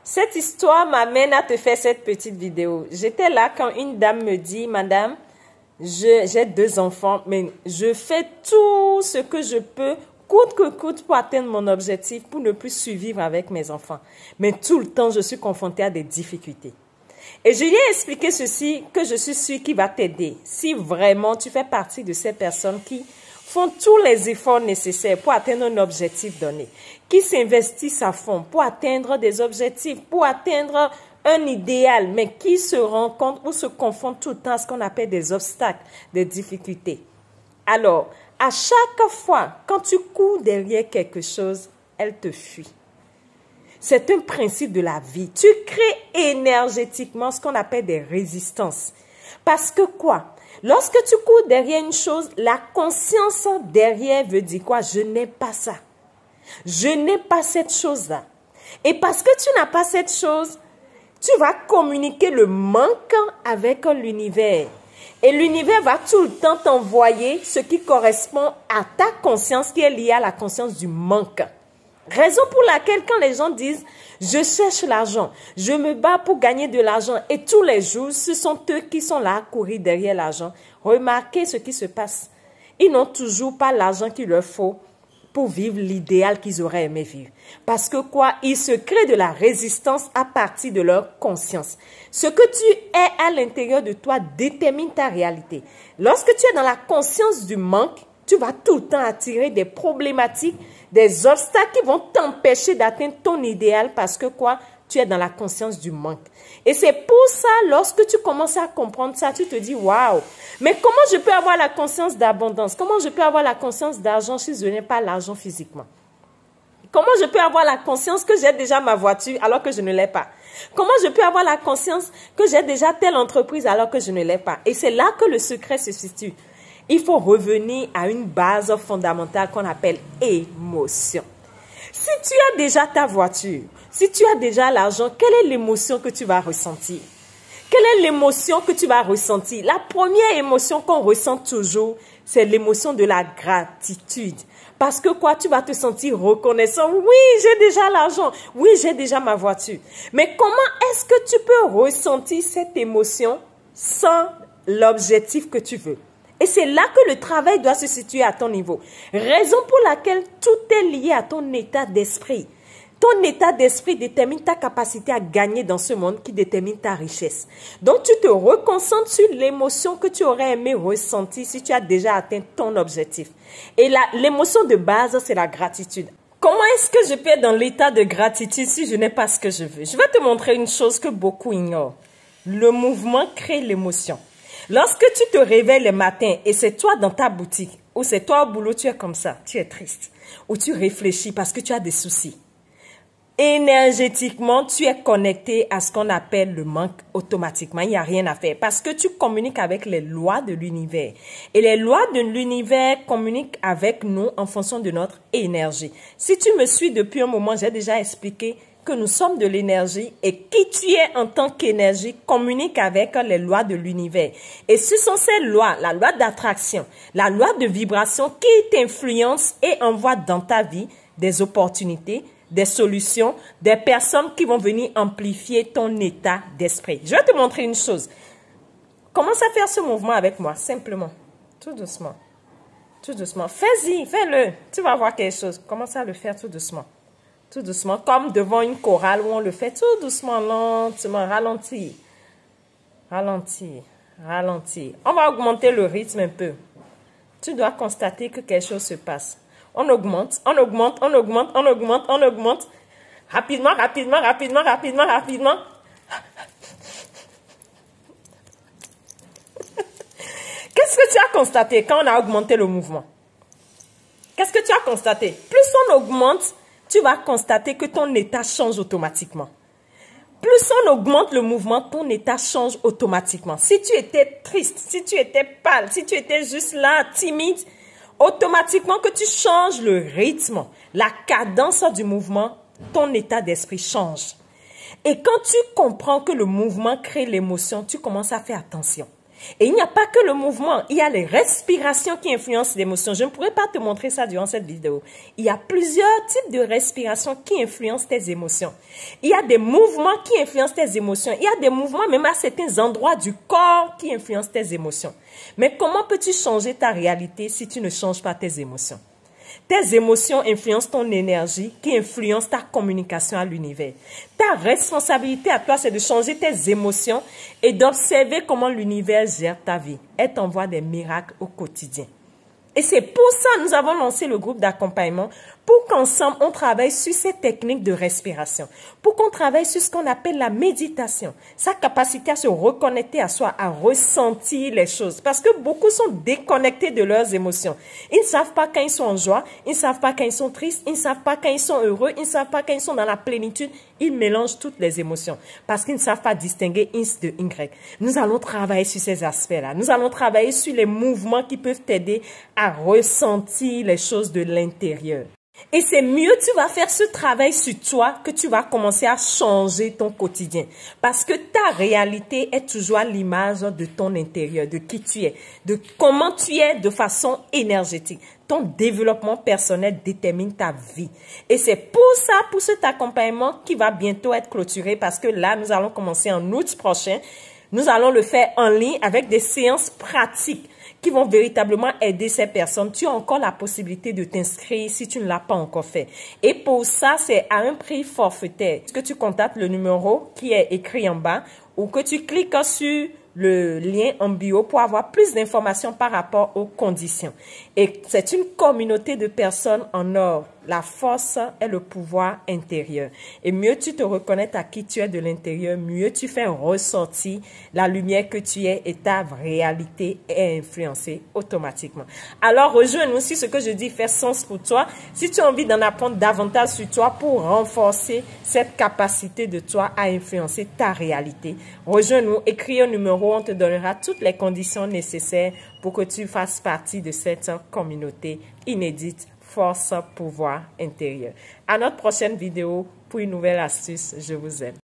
Cette histoire m'amène à te faire cette petite vidéo. J'étais là quand une dame me dit, Madame, j'ai 2 enfants, mais je fais tout ce que je peux, coûte que coûte, pour atteindre mon objectif, pour ne plus survivre avec mes enfants. Mais tout le temps, je suis confrontée à des difficultés. Et je lui ai expliqué ceci, que je suis sûre qu'il va t'aider. Si vraiment tu fais partie de ces personnes qui font tous les efforts nécessaires pour atteindre un objectif donné, qui s'investissent à fond pour atteindre des objectifs, pour atteindre un idéal, mais qui se rencontrent ou se confondent tout le temps à ce qu'on appelle des obstacles, des difficultés. Alors, à chaque fois, quand tu cours derrière quelque chose, elle te fuit. C'est un principe de la vie. Tu crées énergétiquement ce qu'on appelle des résistances. Parce que quoi? Lorsque tu cours derrière une chose, la conscience derrière veut dire quoi? Je n'ai pas ça. Je n'ai pas cette chose-là. Et parce que tu n'as pas cette chose, tu vas communiquer le manque avec l'univers. Et l'univers va tout le temps t'envoyer ce qui correspond à ta conscience qui est liée à la conscience du manque. Raison pour laquelle quand les gens disent « je cherche l'argent, je me bats pour gagner de l'argent » et tous les jours, ce sont eux qui sont là à courir derrière l'argent. Remarquez ce qui se passe. Ils n'ont toujours pas l'argent qu'il leur faut pour vivre l'idéal qu'ils auraient aimé vivre. Parce que quoi? Ils se créent de la résistance à partir de leur conscience. Ce que tu es à l'intérieur de toi détermine ta réalité. Lorsque tu es dans la conscience du manque, tu vas tout le temps attirer des problématiques, des obstacles qui vont t'empêcher d'atteindre ton idéal parce que quoi? Tu es dans la conscience du manque. Et c'est pour ça, lorsque tu commences à comprendre ça, tu te dis, waouh, mais comment je peux avoir la conscience d'abondance? Comment je peux avoir la conscience d'argent si je n'ai pas l'argent physiquement? Comment je peux avoir la conscience que j'ai déjà ma voiture alors que je ne l'ai pas? Comment je peux avoir la conscience que j'ai déjà telle entreprise alors que je ne l'ai pas? Et c'est là que le secret se situe. Il faut revenir à une base fondamentale qu'on appelle émotion. Si tu as déjà ta voiture, si tu as déjà l'argent, quelle est l'émotion que tu vas ressentir? Quelle est l'émotion que tu vas ressentir? La première émotion qu'on ressent toujours, c'est l'émotion de la gratitude. Parce que quoi, tu vas te sentir reconnaissant. Oui, j'ai déjà l'argent. Oui, j'ai déjà ma voiture. Mais comment est-ce que tu peux ressentir cette émotion sans l'objectif que tu veux? Et c'est là que le travail doit se situer à ton niveau. Raison pour laquelle tout est lié à ton état d'esprit. Ton état d'esprit détermine ta capacité à gagner dans ce monde qui détermine ta richesse. Donc, tu te reconcentres sur l'émotion que tu aurais aimé ressentir si tu as déjà atteint ton objectif. Et l'émotion de base, c'est la gratitude. Comment est-ce que je peux être dans l'état de gratitude si je n'ai pas ce que je veux? Je vais te montrer une chose que beaucoup ignorent. Le mouvement crée l'émotion. Lorsque tu te réveilles le matin et c'est toi dans ta boutique ou c'est toi au boulot, tu es comme ça, tu es triste ou tu réfléchis parce que tu as des soucis. Énergétiquement, tu es connecté à ce qu'on appelle le manque automatiquement. Il n'y a rien à faire parce que tu communiques avec les lois de l'univers. Et les lois de l'univers communiquent avec nous en fonction de notre énergie. Si tu me suis depuis un moment, j'ai déjà expliqué que nous sommes de l'énergie et qui tu es en tant qu'énergie communique avec les lois de l'univers. Et ce sont ces lois, la loi d'attraction, la loi de vibration qui t'influencent et envoient dans ta vie des opportunités, des solutions, des personnes qui vont venir amplifier ton état d'esprit. Je vais te montrer une chose. Commence à faire ce mouvement avec moi, simplement, tout doucement. Tout doucement. Fais-y, fais-le. Tu vas voir quelque chose. Commence à le faire tout doucement. Tout doucement, comme devant une chorale où on le fait tout doucement, lentement, ralentir. Ralentir, ralentir. On va augmenter le rythme un peu. Tu dois constater que quelque chose se passe. On augmente, on augmente, on augmente, on augmente, on augmente. Rapidement, rapidement, rapidement, rapidement, rapidement. Qu'est-ce que tu as constaté quand on a augmenté le mouvement? Qu'est-ce que tu as constaté? Plus on augmente, tu vas constater que ton état change automatiquement. Plus on augmente le mouvement, ton état change automatiquement. Si tu étais triste, si tu étais pâle, si tu étais juste là, timide, automatiquement que tu changes le rythme, la cadence du mouvement, ton état d'esprit change. Et quand tu comprends que le mouvement crée l'émotion, tu commences à faire attention. Et il n'y a pas que le mouvement, il y a les respirations qui influencent l'émotion. Je ne pourrais pas te montrer ça durant cette vidéo. Il y a plusieurs types de respirations qui influencent tes émotions. Il y a des mouvements qui influencent tes émotions. Il y a des mouvements même à certains endroits du corps qui influencent tes émotions. Mais comment peux-tu changer ta réalité si tu ne changes pas tes émotions? Tes émotions influencent ton énergie qui influence ta communication à l'univers. Ta responsabilité à toi, c'est de changer tes émotions et d'observer comment l'univers gère ta vie. Elle t'envoie des miracles au quotidien. Et c'est pour ça que nous avons lancé le groupe d'accompagnement pour qu'ensemble, on travaille sur ces techniques de respiration, pour qu'on travaille sur ce qu'on appelle la méditation, sa capacité à se reconnecter à soi, à ressentir les choses. Parce que beaucoup sont déconnectés de leurs émotions. Ils ne savent pas quand ils sont en joie, ils ne savent pas quand ils sont tristes, ils ne savent pas quand ils sont heureux, ils ne savent pas quand ils sont dans la plénitude. Ils mélangent toutes les émotions parce qu'ils ne savent pas distinguer X de Y. Nous allons travailler sur ces aspects-là. Nous allons travailler sur les mouvements qui peuvent t'aider à ressentir les choses de l'intérieur. Et c'est mieux, tu vas faire ce travail sur toi que tu vas commencer à changer ton quotidien. Parce que ta réalité est toujours à l'image de ton intérieur, de qui tu es, de comment tu es de façon énergétique. Ton développement personnel détermine ta vie. Et c'est pour ça, pour cet accompagnement qui va bientôt être clôturé parce que là, nous allons commencer en août prochain. Nous allons le faire en ligne avec des séances pratiques qui vont véritablement aider ces personnes. Tu as encore la possibilité de t'inscrire si tu ne l'as pas encore fait. Et pour ça, c'est à un prix forfaitaire. Que tu contactes le numéro qui est écrit en bas ou que tu cliques sur le lien en bio pour avoir plus d'informations par rapport aux conditions. Et c'est une communauté de personnes en or. La force est le pouvoir intérieur. Et mieux tu te reconnais à qui tu es de l'intérieur, mieux tu fais ressortir la lumière que tu es et ta réalité est influencée automatiquement. Alors rejoins-nous si ce que je dis fait sens pour toi. Si tu as envie d'en apprendre davantage sur toi pour renforcer cette capacité de toi à influencer ta réalité, rejoins-nous, écris un numéro, on te donnera toutes les conditions nécessaires pour que tu fasses partie de cette communauté inédite. Force, pouvoir intérieur. À notre prochaine vidéo pour une nouvelle astuce. Je vous aime.